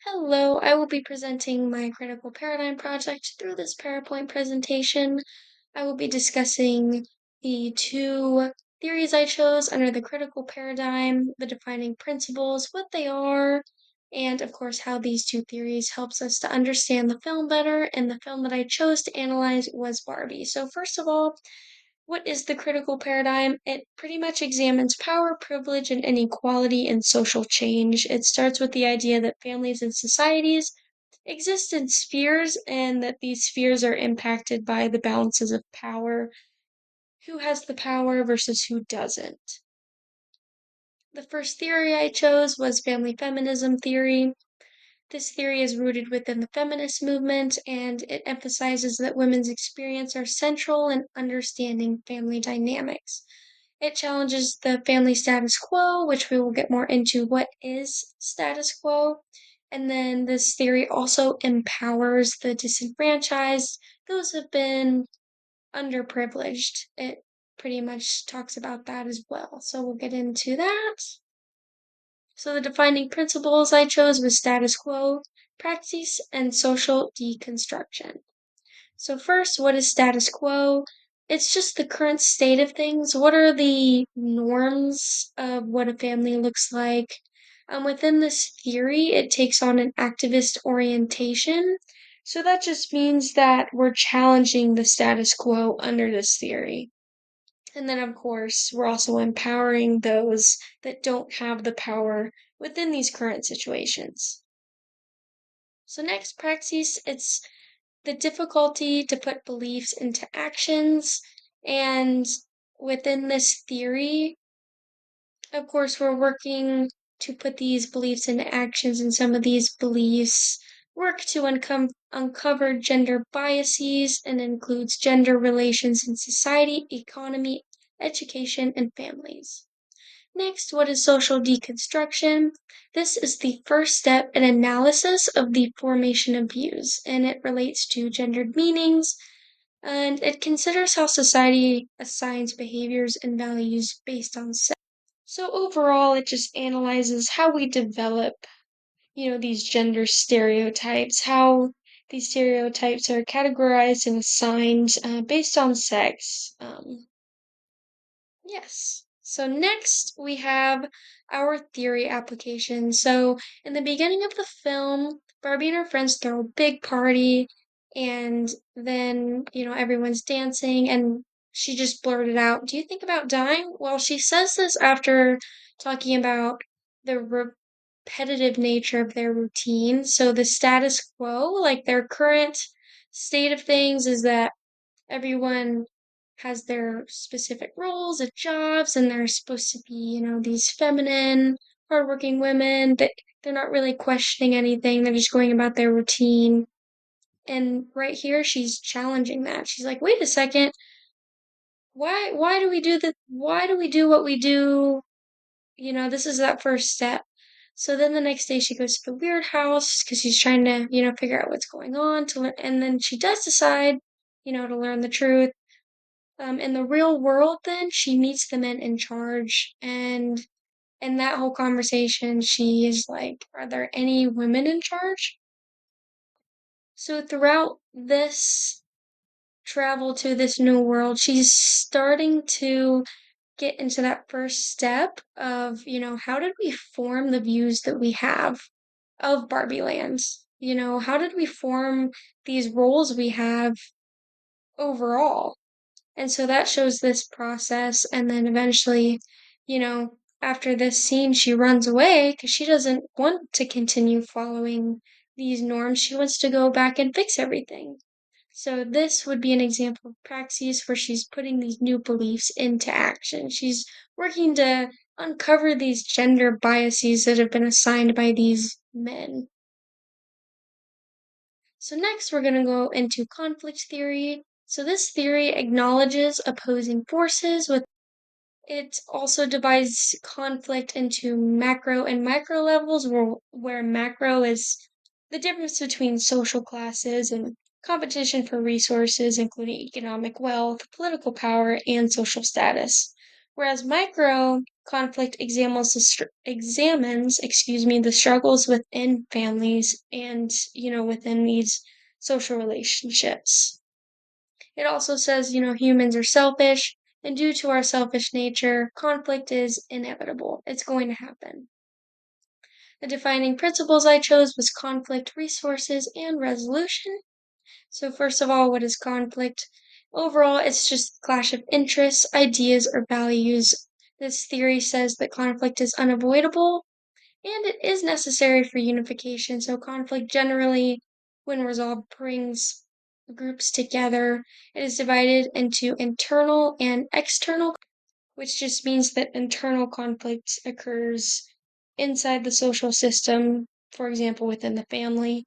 Hello, I will be presenting my critical paradigm project through this PowerPoint presentation. I will be discussing the two theories I chose under the critical paradigm, the defining principles, what they are, and of course how these two theories helps us to understand the film better, and the film that I chose to analyze was Barbie. So first of all, what is the critical paradigm? It pretty much examines power, privilege, and inequality in social change. It starts with the idea that families and societies exist in spheres and that these spheres are impacted by the balances of power. Who has the power versus who doesn't? The first theory I chose was family feminism theory. This theory is rooted within the feminist movement and it emphasizes that women's experience are central in understanding family dynamics. It challenges the family status quo, which we will get more into what is status quo. And then this theory also empowers the disenfranchised, those who have been underprivileged. It pretty much talks about that as well. So we'll get into that. So the defining principles I chose was status quo, praxis, and social deconstruction. So first, what is status quo? It's just the current state of things. What are the norms of what a family looks like? Within this theory, it takes on an activist orientation. So that just means that we're challenging the status quo under this theory. And then, of course, we're also empowering those that don't have the power within these current situations. So next, praxis, it's the difficulty to put beliefs into actions. And within this theory, of course, we're working to put these beliefs into actions, and some of these beliefs work to uncover gender biases and includes gender relations in society, economy, education, and families. Next, what is social deconstruction? This is the first step in analysis of the formation of views, and it relates to gendered meanings, and it considers how society assigns behaviors and values based on sex. So overall, it just analyzes how we develop, these gender stereotypes, how these stereotypes are categorized and assigned based on sex. Yes. So next we have our theory application. So in the beginning of the film, Barbie and her friends throw a big party and then, everyone's dancing and she just blurted out, "Do you think about dying?" Well, she says this after talking about the repetitive nature of their routine. So the status quo, like their current state of things is that everyone has their specific roles at jobs and they're supposed to be, these feminine, hardworking women that they're not really questioning anything. They're just going about their routine. And right here she's challenging that. She's like, "Wait a second. Why do we do that? Why do we do what we do? This is that first step." So then the next day she goes to the weird house because she's trying to, figure out what's going on to learn, and then she does decide, to learn the truth. In the real world, then she meets the men in charge, and in that whole conversation, she is like, "Are there any women in charge?" So throughout this travel to this new world, she's starting to get into that first step of, how did we form the views that we have of Barbie Land? How did we form these roles we have overall? And so that shows this process, and then eventually, after this scene, she runs away because she doesn't want to continue following these norms. She wants to go back and fix everything. So this would be an example of praxis where she's putting these new beliefs into action. She's working to uncover these gender biases that have been assigned by these men. So next we're going to go into conflict theory. So this theory acknowledges opposing forces with it also divides conflict into macro and micro levels, where macro is the difference between social classes and competition for resources, including economic wealth, political power, and social status. Whereas micro conflict examines, the struggles within families and, within these social relationships. It also says, humans are selfish, and due to our selfish nature, conflict is inevitable. It's going to happen. The defining principles I chose was conflict, resources, and resolution. So first of all, what is conflict? Overall, it's just clash of interests, ideas, or values. This theory says that conflict is unavoidable and it is necessary for unification. So conflict generally, when resolved, brings groups together. It is divided into internal and external, which just means that internal conflict occurs inside the social system, for example, within the family,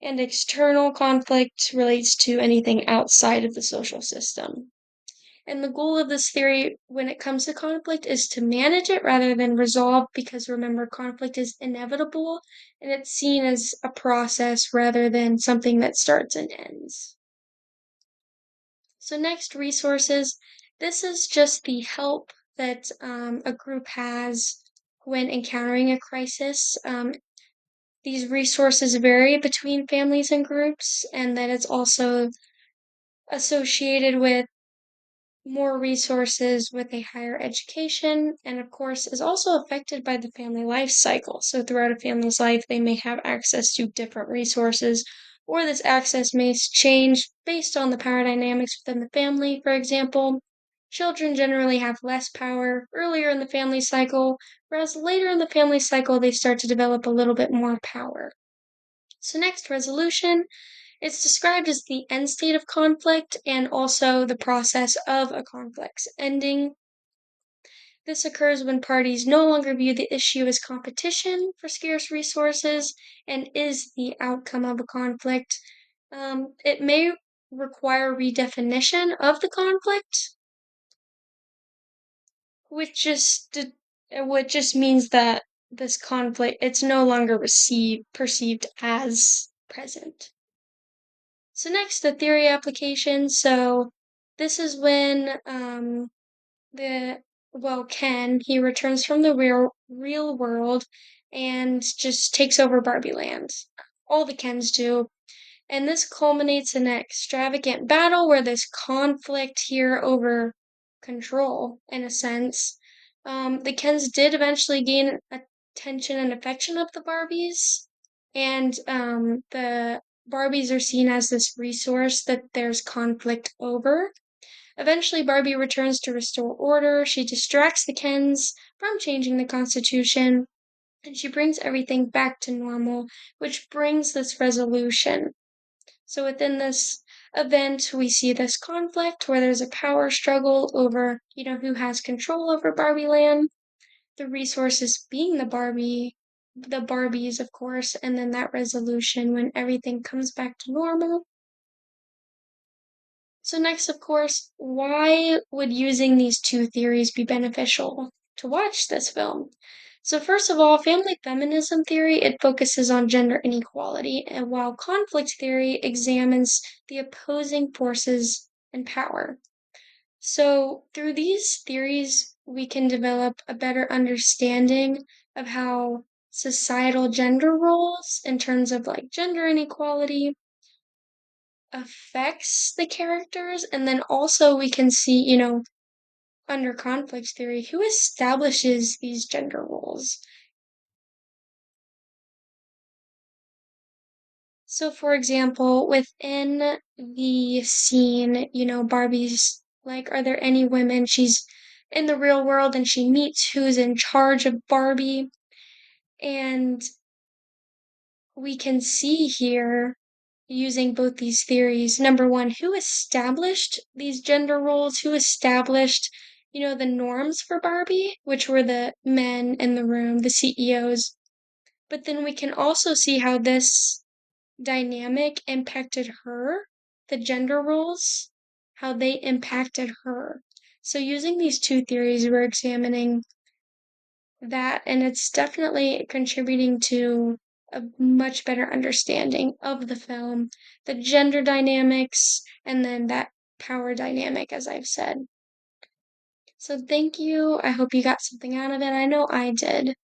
and external conflict relates to anything outside of the social system. And the goal of this theory when it comes to conflict is to manage it rather than resolve, because remember, conflict is inevitable and it's seen as a process rather than something that starts and ends. So next, resources. This is just the help that a group has when encountering a crisis. These resources vary between families and groups, and that it's also associated with more resources with a higher education, and of course is also affected by the family life cycle. So throughout a family's life, they may have access to different resources, or this access may change based on the power dynamics within the family. For example, children generally have less power earlier in the family cycle, whereas later in the family cycle, they start to develop a little bit more power. So next, resolution. It's described as the end state of conflict and also the process of a conflict's ending. This occurs when parties no longer view the issue as competition for scarce resources and is the outcome of a conflict. It may require redefinition of the conflict, which just means that this conflict it's no longer perceived as present. So next, the theory application. So this is when the Ken, he returns from the real world and just takes over Barbie Land. All the Kens do. And this culminates in an extravagant battle where there's conflict here over control, in a sense. The Kens did eventually gain attention and affection of the Barbies, and the Barbies are seen as this resource that there's conflict over. Eventually, Barbie returns to restore order. She distracts the Kens from changing the Constitution, and she brings everything back to normal, which brings this resolution. So within this event, we see this conflict where there's a power struggle over, who has control over Barbie Land, the resources being the Barbies, of course, and then that resolution when everything comes back to normal. So next, of course, why would using these two theories be beneficial to watch this film? So first of all, family feminism theory, it focuses on gender inequality, and while conflict theory examines the opposing forces and power. So through these theories, we can develop a better understanding of how societal gender roles in terms of like gender inequality affects the characters, and then also we can see, under conflict theory, who establishes these gender roles. So, for example, within the scene, Barbie's like, are there any women? She's in the real world and she meets who's in charge of Barbie, and we can see here using both these theories. Number one, who established these gender roles? Who established, the norms for Barbie, which were the men in the room, the CEOs. But then we can also see how this dynamic impacted her, the gender roles, how they impacted her. So using these two theories, we're examining that, and it's definitely contributing to a much better understanding of the film, the gender dynamics, and then that power dynamic, as I've said. So thank you. I hope you got something out of it. I know I did.